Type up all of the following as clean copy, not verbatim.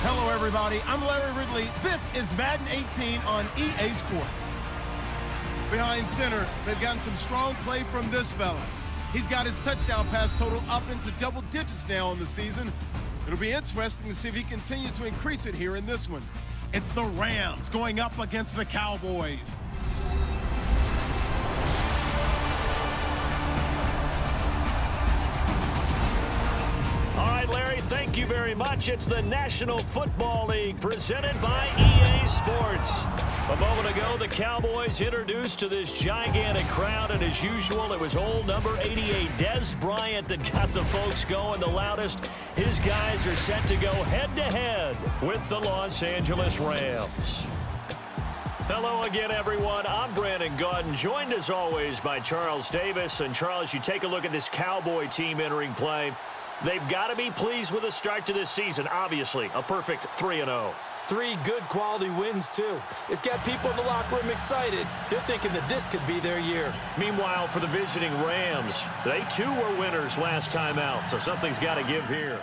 Hello, everybody. I'm Larry Ridley. This is Madden 18 on EA Sports. Behind center, they've gotten some strong play from this fella. He's got his touchdown pass total up into double digits now in the season. It'll be interesting to see if he continues to increase it here in this one. It's the Rams going up against the Cowboys. All right, Larry, thank you very much. It's the National Football League presented by EA Sports. A moment ago, the Cowboys introduced to this gigantic crowd, and as usual, it was old number 88, Dez Bryant, that got the folks going the loudest. His guys are set to go head-to-head with the Los Angeles Rams. Hello again, everyone. I'm Brandon Gaudin, joined as always by Charles Davis. And Charles, you take a look at this Cowboy team entering play. They've got to be pleased with the start to this season. Obviously, a perfect 3-0. 3 good quality wins, too. It's got people in the locker room excited. They're thinking that this could be their year. Meanwhile, for the visiting Rams, they too were winners last time out, so something's got to give here.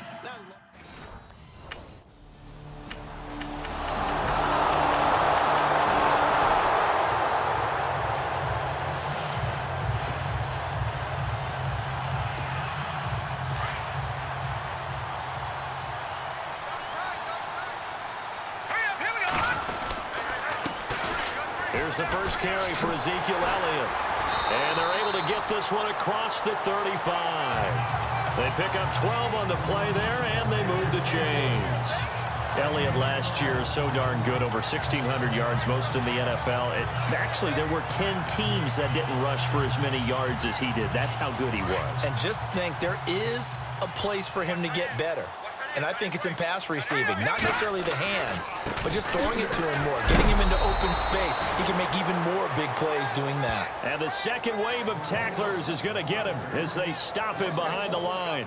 Here's the first carry for Ezekiel Elliott. And they're able to get this one across the 35. They pick up 12 on the play there, and they move the chains. Elliott last year is so darn good, over 1,600 yards, most in the NFL. Actually, there were 10 teams that didn't rush for as many yards as he did. That's how good he was. And just think, there is a place for him to get better. And I think it's in pass receiving. Not necessarily the hands, but just throwing it to him more, getting him into open space. He can make even more big plays doing that. And the second wave of tacklers is going to get him as they stop him behind the line.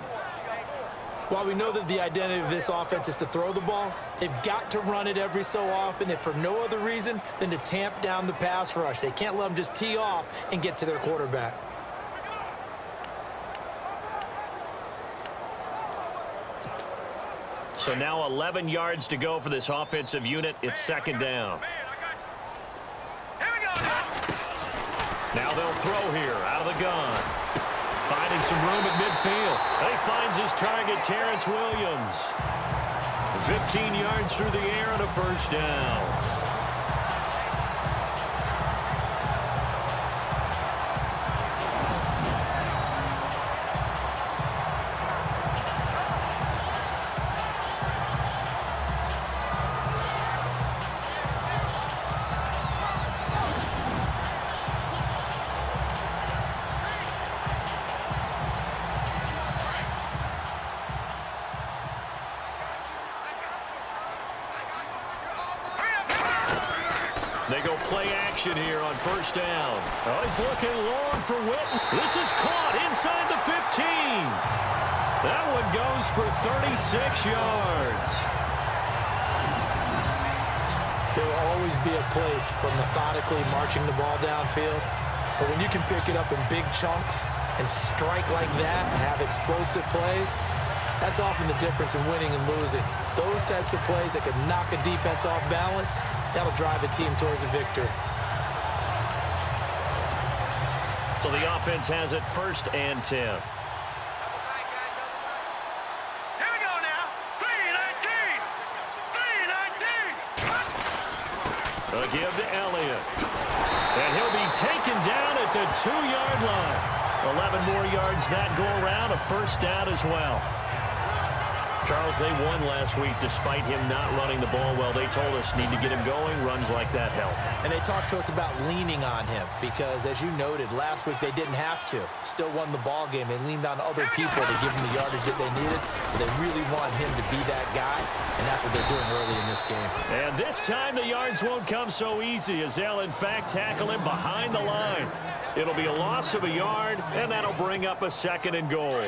While we know that the identity of this offense is to throw the ball, they've got to run it every so often, if for no other reason than to tamp down the pass rush. They can't let them just tee off and get to their quarterback. So now 11 yards to go for this offensive unit. It's second down. Now they'll throw here out of the gun. Finding some room at midfield. He finds his target, Terrence Williams. 15 yards through the air and a first down. They go play action here on first down. Oh, he's looking long for Witten. This is caught inside the 15. That one goes for 36 yards. There will always be a place for methodically marching the ball downfield. But when you can pick it up in big chunks and strike like that and have explosive plays, that's often the difference in winning and losing. Those types of plays that can knock a defense off balance, that'll drive a team towards a victory. So the offense has it first and 10. Here we go now. 3-19. 3-19. A give to Elliott. And he'll be taken down at the 2-yard line. 11 more yards that go around, a first down as well. Charles, they won last week despite him not running the ball well. They told us need to get him going. Runs like that help. And they talked to us about leaning on him because, as you noted, last week they didn't have to. Still won the ball game. They leaned on other people to give him the yardage that they needed. But they really want him to be that guy, and that's what they're doing early in this game. And this time the yards won't come so easy as they'll, in fact, tackle him behind the line. It'll be a loss of a yard, and that'll bring up a second and goal.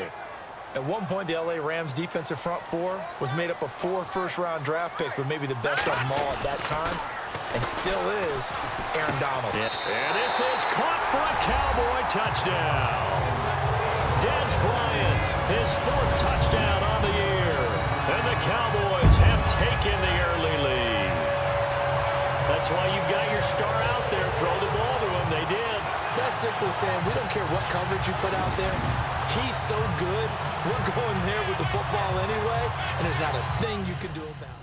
At one point, the LA Rams defensive front four was made up of 4 first-round draft picks, but maybe the best of them all at that time, and still is Aaron Donald. Yeah. And this is caught for a Cowboy touchdown. Dez Bryant, his 4th touchdown on the year. And the Cowboys have taken That's why you've got your star out there. Throw the ball to him. They did. That's simply saying we don't care what coverage you put out there. He's so good. We're going there with the football anyway, and there's not a thing you can do about it.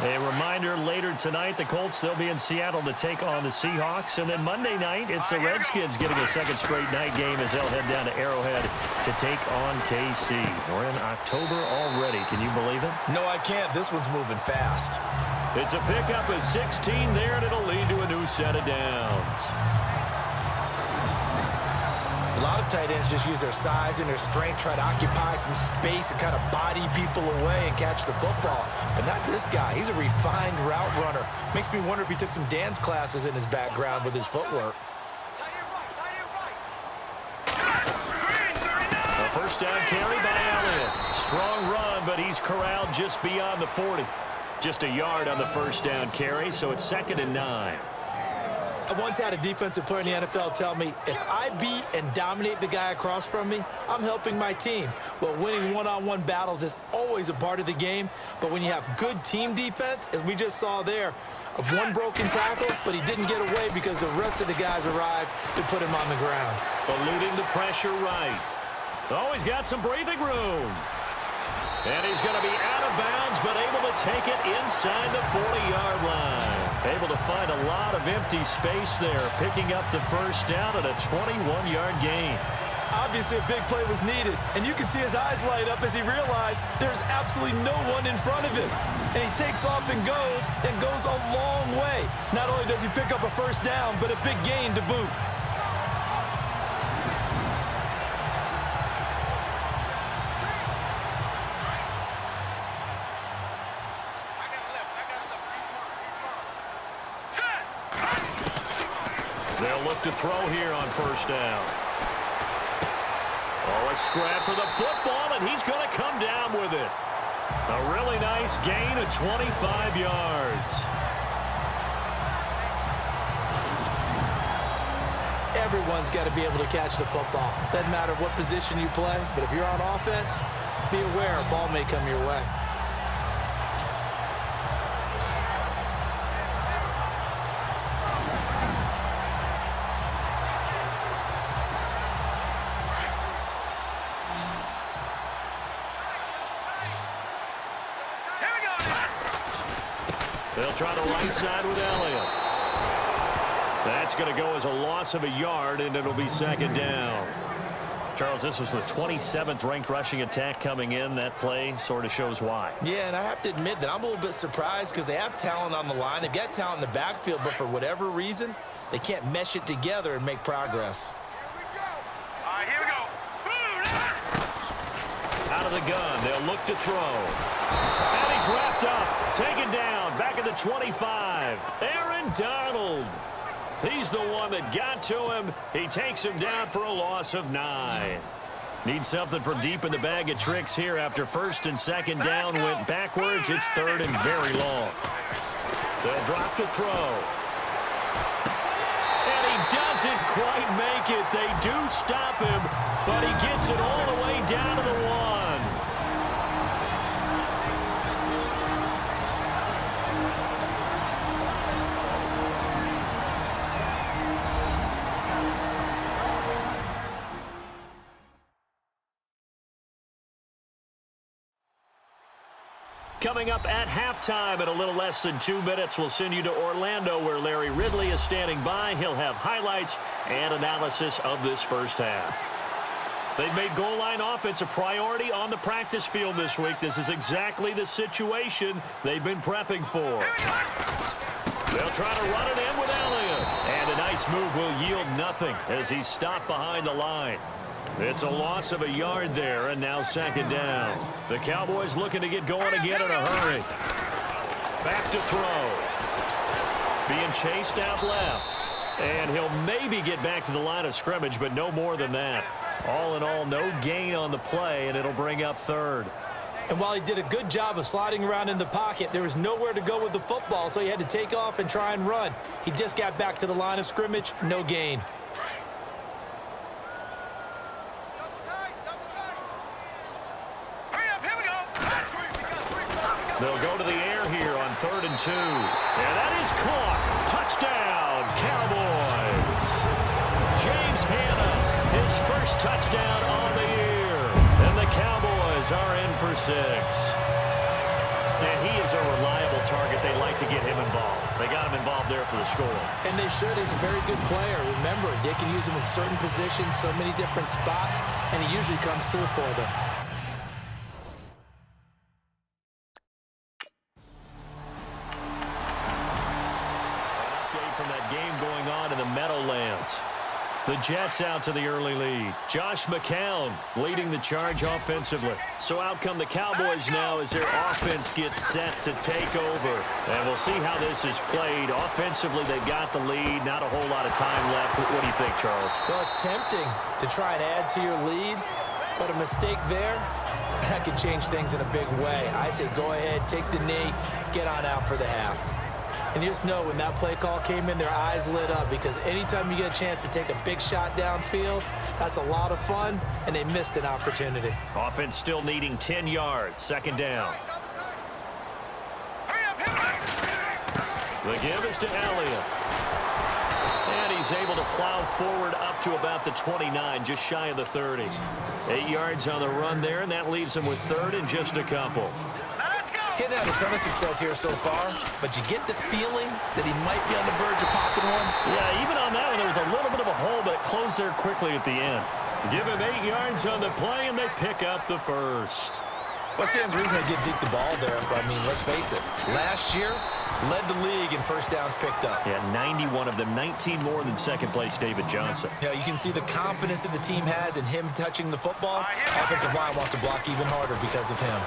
A reminder, later tonight, the Colts, they'll be in Seattle to take on the Seahawks. And then Monday night, it's the Redskins getting a second straight night game as they'll head down to Arrowhead to take on KC. We're in October already. Can you believe it? No, I can't. This one's moving fast. It's a pickup of 16 there, and it'll lead to a new set of downs. A lot of tight ends just use their size and their strength, try to occupy some space and kind of body people away and catch the football. But not this guy. He's a refined route runner. Makes me wonder if he took some dance classes in his background with his footwork. A first down carry by Elliott. Strong run, but he's corralled just beyond the 40. Just a yard on the first down carry, so it's 2nd and 9. I once had a defensive player in the NFL tell me, if I beat and dominate the guy across from me, I'm helping my team. Well, winning one-on-one battles is always a part of the game, but when you have good team defense, as we just saw there, of one broken tackle, but he didn't get away because the rest of the guys arrived to put him on the ground. Eluding the pressure right. Oh, he's got some breathing room. And he's going to be out of bounds, but able to take it inside the 40-yard line. Able to find a lot of empty space there, picking up the first down at a 21-yard gain. Obviously, a big play was needed, and you can see his eyes light up as he realized there's absolutely no one in front of him. And he takes off and goes a long way. Not only does he pick up a first down, but a big gain to boot. They'll look to throw here on first down. Oh, a scrap for the football, and he's going to come down with it. A really nice gain of 25 yards. Everyone's got to be able to catch the football. Doesn't matter what position you play, but if you're on offense, be aware a ball may come your way. They'll try the right side with Elliott. That's going to go as a loss of a yard, and it'll be 2nd down. Charles, this was the 27th ranked rushing attack coming in. That play sort of shows why. Yeah, and I have to admit that I'm a little bit surprised because they have talent on the line. They've got talent in the backfield, but for whatever reason, they can't mesh it together and make progress. All right, here we go. Out of the gun, they'll look to throw. And he's wrapped up, taken down, back at the 25. Aaron Donald. He's the one that got to him. He takes him down for a loss of 9. Needs something from deep in the bag of tricks here after 1st and 2nd down went backwards. It's 3rd and very long. They'll drop to throw. And he doesn't quite make it. They do stop him, but he gets it all the way down to the 1. Coming up at halftime in a little less than 2 minutes, we'll send you to Orlando where Larry Ridley is standing by. He'll have highlights and analysis of this first half. They've made goal line offense a priority on the practice field this week. This is exactly the situation they've been prepping for. They'll try to run it in with Elliott. And a nice move will yield nothing as he's stopped behind the line. It's a loss of a yard there, and now second down. The Cowboys looking to get going again in a hurry. Back to throw. Being chased out left. And he'll maybe get back to the line of scrimmage, but no more than that. All in all, no gain on the play, and it'll bring up third. And while he did a good job of sliding around in the pocket, there was nowhere to go with the football, so he had to take off and try and run. He just got back to the line of scrimmage, no gain. They'll go to the air here on 3rd and 2. And that is caught. Touchdown, Cowboys. James Hanna, his first touchdown on the year. And the Cowboys are in for 6. And he is a reliable target. They like to get him involved. They got him involved there for the score. And they should. He's a very good player. Remember, they can use him in certain positions, so many different spots, and he usually comes through for them. The Jets out to the early lead. Josh McCown leading the charge offensively. So out come the Cowboys now as their offense gets set to take over. And we'll see how this is played. Offensively, they've got the lead. Not a whole lot of time left. What do you think, Charles? Well, it's tempting to try and add to your lead, but a mistake there, that could change things in a big way. I say go ahead, take the knee, get on out for the half. And you just know when that play call came in, their eyes lit up because anytime you get a chance to take a big shot downfield, that's a lot of fun, and they missed an opportunity. Offense still needing 10 yards. Second down. The give is to Elliott. And he's able to plow forward up to about the 29, just shy of the 30. 8 yards on the run there, and that leaves him with 3rd and just a couple. Getting out a ton of success here so far, but you get the feeling that he might be on the verge of popping one. Yeah, even on that one, there was a little bit of a hole, but it closed there quickly at the end. Give him 8 yards on the play, and they pick up the first. What stands reason they give Zeke the ball there? I mean, let's face it. Last year, led the league in first downs picked up. Yeah, 91 of them, 19 more than second place David Johnson. Yeah, you can see the confidence that the team has in him touching the football. Offensive line wants to block even harder because of him.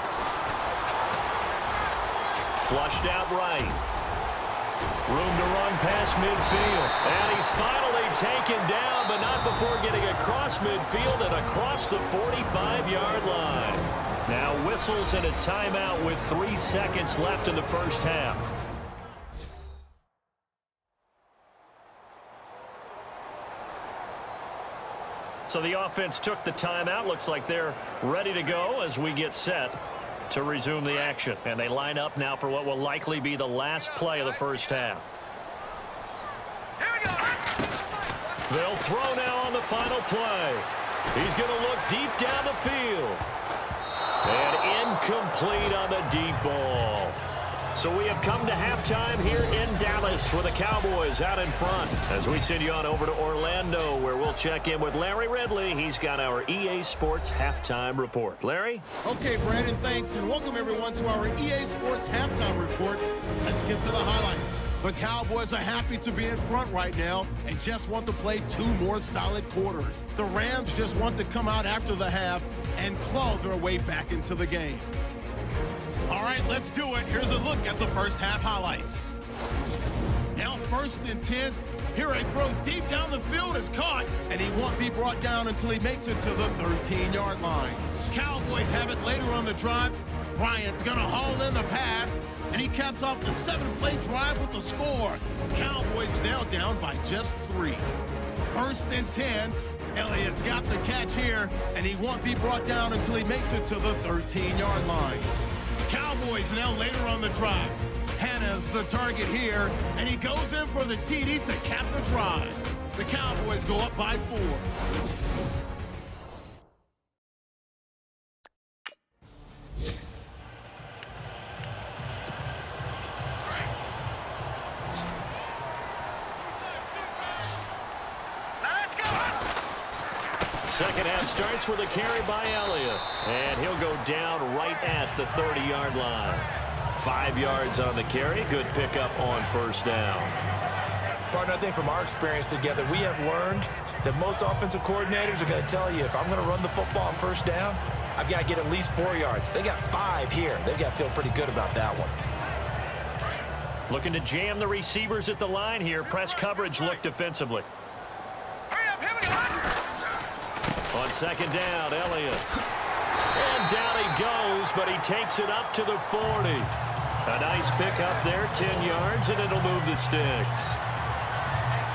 Flushed out right. Room to run past midfield. And he's finally taken down, but not before getting across midfield and across the 45-yard line. Now whistles and a timeout with 3 seconds left in the first half. So the offense took the timeout. Looks like they're ready to go as we get set to resume the action. And they line up now for what will likely be the last play of the first half. They'll throw now on the final play. He's going to look deep down the field. And incomplete on the deep ball. So we have come to halftime here in Dallas with the Cowboys out in front. As we send you on over to Orlando, where we'll check in with Larry Ridley. He's got our EA Sports Halftime Report. Larry? Okay, Brandon, thanks, and welcome everyone to our EA Sports Halftime Report. Let's get to the highlights. The Cowboys are happy to be in front right now and just want to play 2 more solid quarters. The Rams just want to come out after the half and claw their way back into the game. All right, let's do it. Here's a look at the first half highlights. Now 1st and 10. Here a throw deep down the field is caught, and he won't be brought down until he makes it to the 13-yard line. Cowboys have it later on the drive. Bryant's going to haul in the pass, and he caps off the 7-play drive with the score. Cowboys now down by just 3. 1st and 10. Elliott's got the catch here, and he won't be brought down until he makes it to the 13-yard line. Cowboys now later on the drive. Hanna's the target here, and he goes in for the TD to cap the drive. The Cowboys go up by 4. Second half starts with a carry by Elliott. And he'll go down right at the 30-yard line. 5 yards on the carry. Good pickup on first down. Partner, I think from our experience together, we have learned that most offensive coordinators are going to tell you, if I'm going to run the football on first down, I've got to get at least 4 yards. They got 5 here. They've got to feel pretty good about that one. Looking to jam the receivers at the line here. Press coverage look defensively. Hurry up, here we go. On second down, Elliott. And down he goes, but he takes it up to the 40. A nice pick up there, 10 yards, and it'll move the sticks.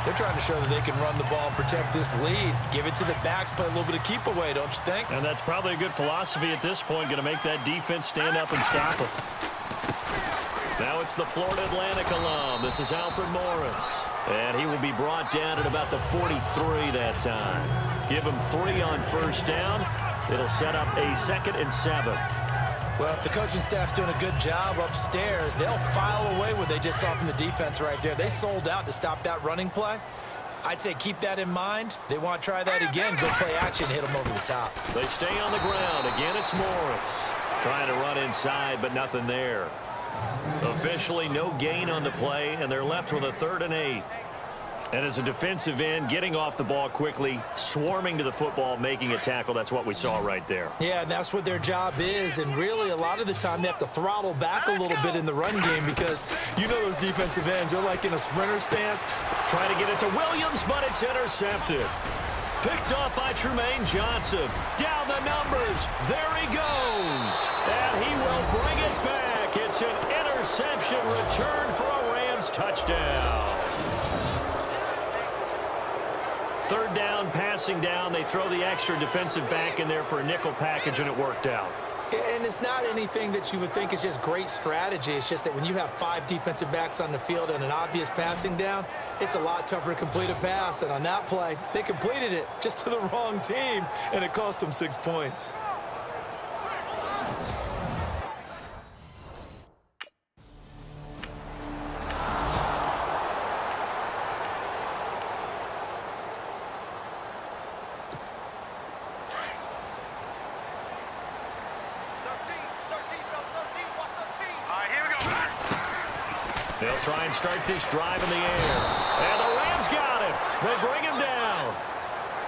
They're trying to show that they can run the ball and protect this lead. Give it to the backs, play a little bit of keep away, don't you think? And that's probably a good philosophy at this point, going to make that defense stand up and stop it. Now it's the Florida Atlantic alum. This is Alfred Morris. And he will be brought down at about the 43 that time. Give him 3 on first down. It'll set up a 2nd and 7. Well, if the coaching staff's doing a good job upstairs, they'll file away what they just saw from the defense right there. They sold out to stop that running play. I'd say keep that in mind. They want to try that again. Go play action, hit them over the top. They stay on the ground. Again, it's Morris. Trying to run inside, but nothing there. Officially, no gain on the play, and they're left with a 3rd and 8. And as a defensive end, getting off the ball quickly, swarming to the football, making a tackle, that's what we saw right there. Yeah, and that's what their job is. And really, a lot of the time, they have to throttle back a little bit in the run game because you know those defensive ends, they're like in a sprinter stance. Trying to get it to Williams, but it's intercepted. Picked off by Trumaine Johnson. Down the numbers. There he goes. And he will bring it back. It's an interception return for a Rams touchdown. 3rd down, passing down. They throw the extra defensive back in there for a nickel package, and it worked out. And it's not anything that you would think is just great strategy. It's just that when you have 5 defensive backs on the field and an obvious passing down, it's a lot tougher to complete a pass. And on that play, they completed it just to the wrong team, and it cost them 6 points. They'll try and start this drive in the air. And the Rams got him. They bring him down.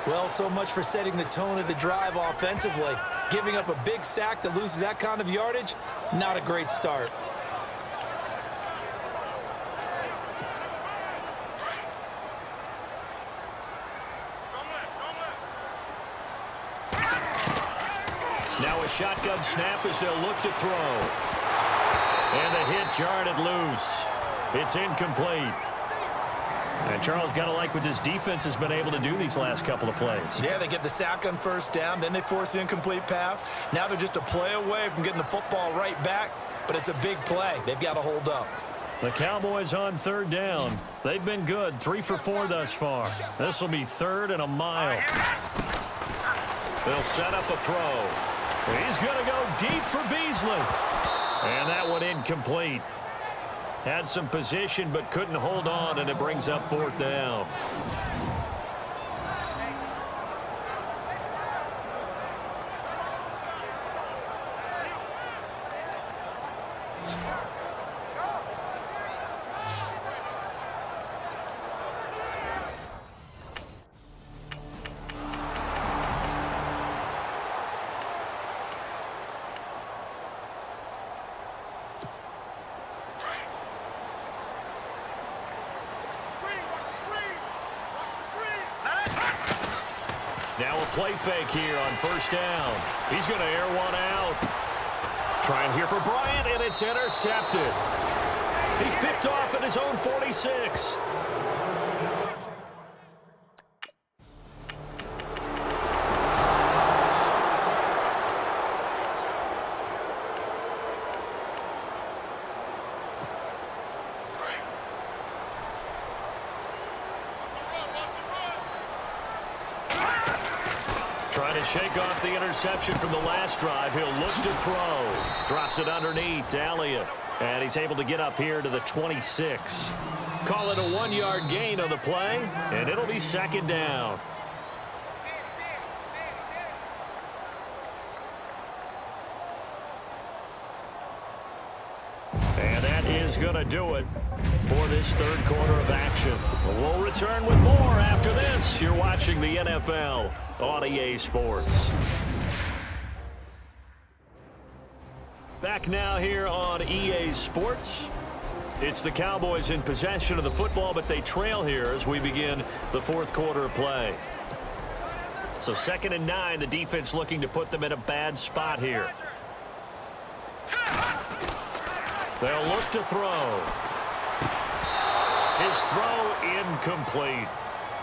Well, so much for setting the tone of the drive offensively. Giving up a big sack that loses that kind of yardage, not a great start. Now a shotgun snap as they'll look to throw. And the hit jarred it loose. It's incomplete. And Charles got to like what this defense has been able to do these last couple of plays. Yeah, they get the sack on first down, then they force the incomplete pass. Now they're just a play away from getting the football right back, but it's a big play. They've got to hold up. The Cowboys on 3rd down. They've been good, 3 for 4 thus far. This will be 3rd and a mile. They'll set up a throw. He's going to go deep for Beasley. And that one incomplete. Had some position but couldn't hold on, and it brings up 4th down. Now a play fake here on first down. He's going to air one out. Trying here for Bryant, and it's intercepted. He's picked off at his own 46. Trying to shake off the interception from the last drive. He'll look to throw. Drops it underneath to Elliott. And he's able to get up here to the 26. Call it a 1-yard gain on the play, and it'll be 2nd down. And that is going to do it for this third quarter of action. We'll return with more after this. You're watching the NFL on EA Sports. Back now here on EA Sports. It's the Cowboys in possession of the football, but they trail here as we begin the fourth quarter of play. So 2nd and 9, the defense looking to put them in a bad spot here. They'll look to throw. His throw incomplete.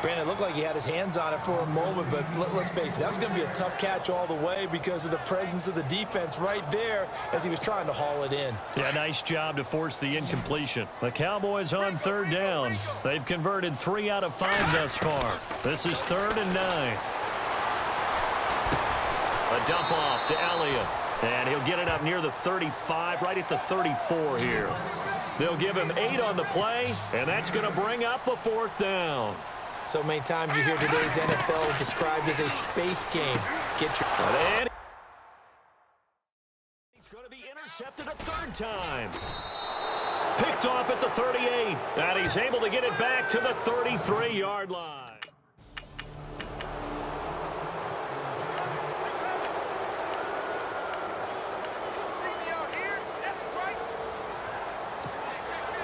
Brandon, it looked like he had his hands on it for a moment, but let's face it, that was going to be a tough catch all the way because of the presence of the defense right there as he was trying to haul it in. Yeah, nice job to force the incompletion. The Cowboys on 3rd down. They've converted 3 out of 5 thus far. This is 3rd and 9. A dump off to Elliott, and he'll get it up near the 35, right at the 34 here. They'll give him 8 on the play, and that's going to bring up a 4th down. So many times you hear today's NFL described as a space game. Get your... And he's going to be intercepted a 3rd time. Picked off at the 38, and he's able to get it back to the 33-yard line.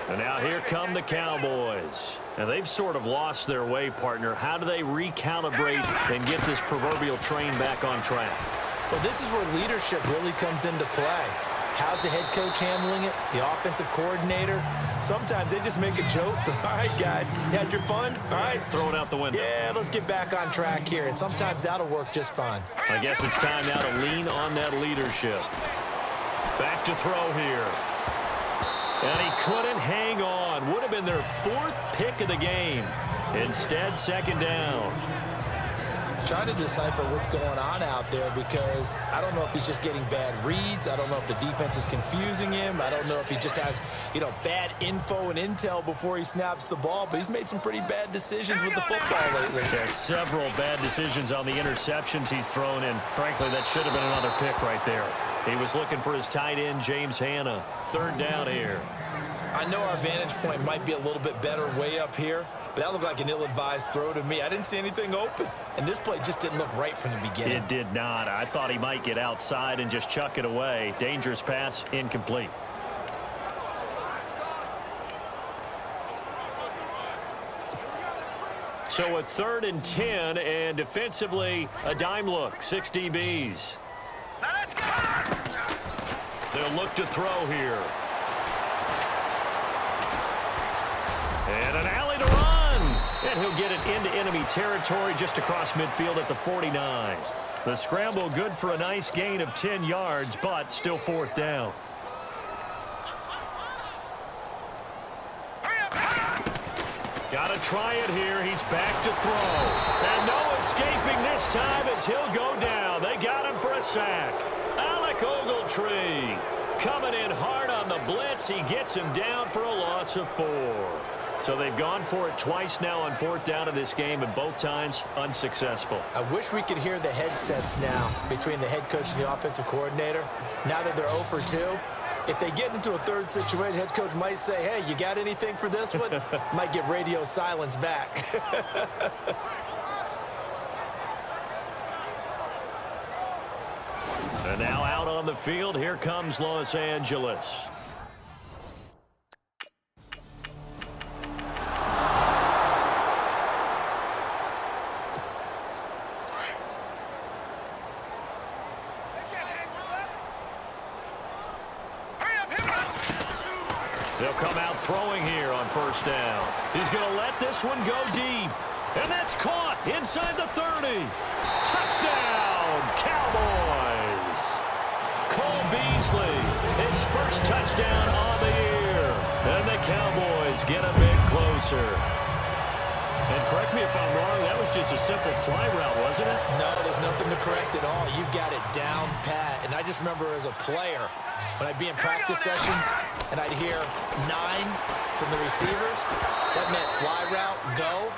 And now here come the Cowboys. And they've sort of lost their way, partner. How do they recalibrate and get this proverbial train back on track? Well, this is where leadership really comes into play. How's the head coach handling it? The offensive coordinator? Sometimes they just make a joke. All right, guys, you had your fun? All right. Throw it out the window. Yeah, let's get back on track here. And sometimes that'll work just fine. I guess it's time now to lean on that leadership. Back to throw here. And he couldn't hang on. Would have been their 4th pick of the game. Instead, 2nd down. Trying to decipher what's going on out there because I don't know if he's just getting bad reads. I don't know if the defense is confusing him. I don't know if he just has, bad info and intel before he snaps the ball. But he's made some pretty bad decisions with the football lately. There's several bad decisions on the interceptions he's thrown in. Frankly, that should have been another pick right there. He was looking for his tight end, James Hanna. 3rd down here. I know our vantage point might be a little bit better way up here, but that looked like an ill-advised throw to me. I didn't see anything open, and this play just didn't look right from the beginning. It did not. I thought he might get outside and just chuck it away. Dangerous pass, incomplete. So a 3rd and 10, and defensively, a dime look. 6 DBs. They'll look to throw here. And an alley to run. And he'll get it into enemy territory just across midfield at the 49. The scramble good for a nice gain of 10 yards, but still 4th down. Got to try it here. He's back to throw. And no escaping this time as he'll go down. They got him for a sack. Alec Ogletree coming in hard on the blitz. He gets him down for a loss of 4. So they've gone for it twice now on 4th down in this game, and both times unsuccessful. I wish we could hear the headsets now between the head coach and the offensive coordinator. Now that they're 0 for 2, if they get into a 3rd situation, head coach might say, hey, you got anything for this one? Might get radio silence back. And now out on the field, here comes Los Angeles. They'll come out throwing here on 1st down. He's going to let this one go deep. And that's caught inside the 30. Touchdown, Cowboys. Cole Beasley, his 1st touchdown on the year. And the Cowboys get a bit closer. And correct me if I'm wrong, that was just a simple fly route, wasn't it? No, there's nothing to correct at all. You've got it down pat. And I just remember as a player, when I'd be in practice sessions and I'd hear 9, from the receivers. That meant fly route, go.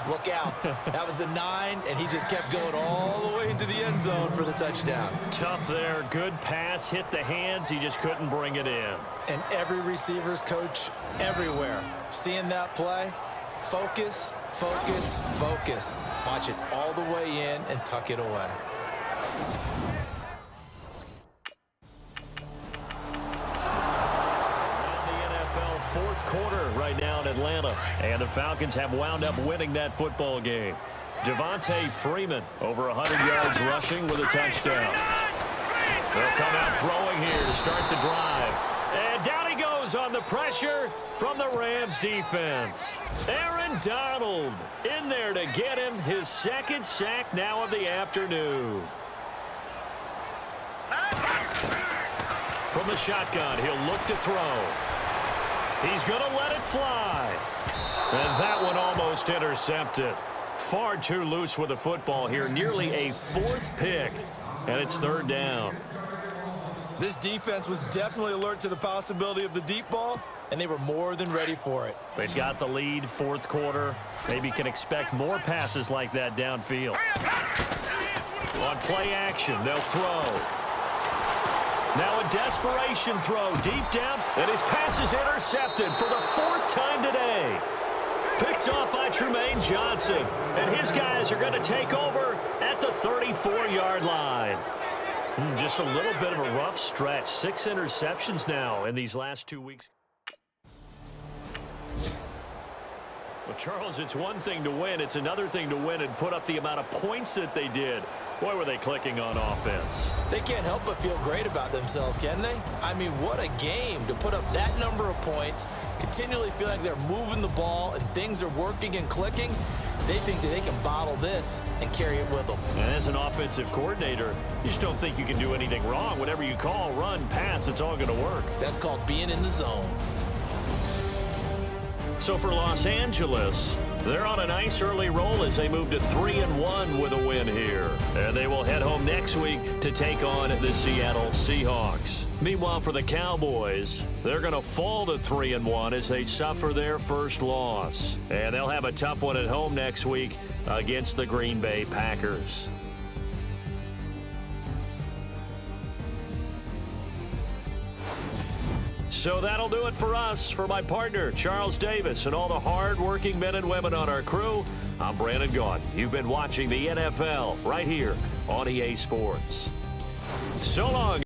Look out. That was the 9, and he just kept going all the way into the end zone for the touchdown. Tough there. Good pass. Hit the hands. He just couldn't bring it in. And every receiver's coach everywhere. Seeing that play, focus, focus, focus. Watch it all the way in and tuck it away. Fourth quarter right now in Atlanta. And the Falcons have wound up winning that football game. Devontae Freeman, over 100 yards rushing with a touchdown. They'll come out throwing here to start the drive. And down he goes on the pressure from the Rams defense. Aaron Donald in there to get him his second sack now of the afternoon. From the shotgun, he'll look to throw. He's going to let it fly. And that one almost intercepted. Far too loose with the football here. Nearly a 4th pick. And it's 3rd down. This defense was definitely alert to the possibility of the deep ball, and they were more than ready for it. They've got the lead, 4th quarter. Maybe can expect more passes like that downfield. On play action, they'll throw. Now a desperation throw deep down, and his pass is intercepted for the 4th time today. Picked off by Trumaine Johnson, and his guys are going to take over at the 34-yard line. Just a little bit of a rough stretch. 6 interceptions now in these last 2 weeks. Well, Charles, it's one thing to win. It's another thing to win and put up the amount of points that they did. Boy, were they clicking on offense. They can't help but feel great about themselves, can they? I mean, what a game to put up that number of points, continually feel like they're moving the ball and things are working and clicking. They think that they can bottle this and carry it with them. And as an offensive coordinator, you just don't think you can do anything wrong. Whatever you call, run, pass, it's all going to work. That's called being in the zone. So for Los Angeles, they're on a nice early roll as they move to 3-1 with a win here. And they will head home next week to take on the Seattle Seahawks. Meanwhile, for the Cowboys, they're going to fall to 3-1 as they suffer their first loss. And they'll have a tough one at home next week against the Green Bay Packers. So that'll do it for us. For my partner, Charles Davis, and all the hard-working men and women on our crew, I'm Brandon Gaudin. You've been watching the NFL right here on EA Sports. So long.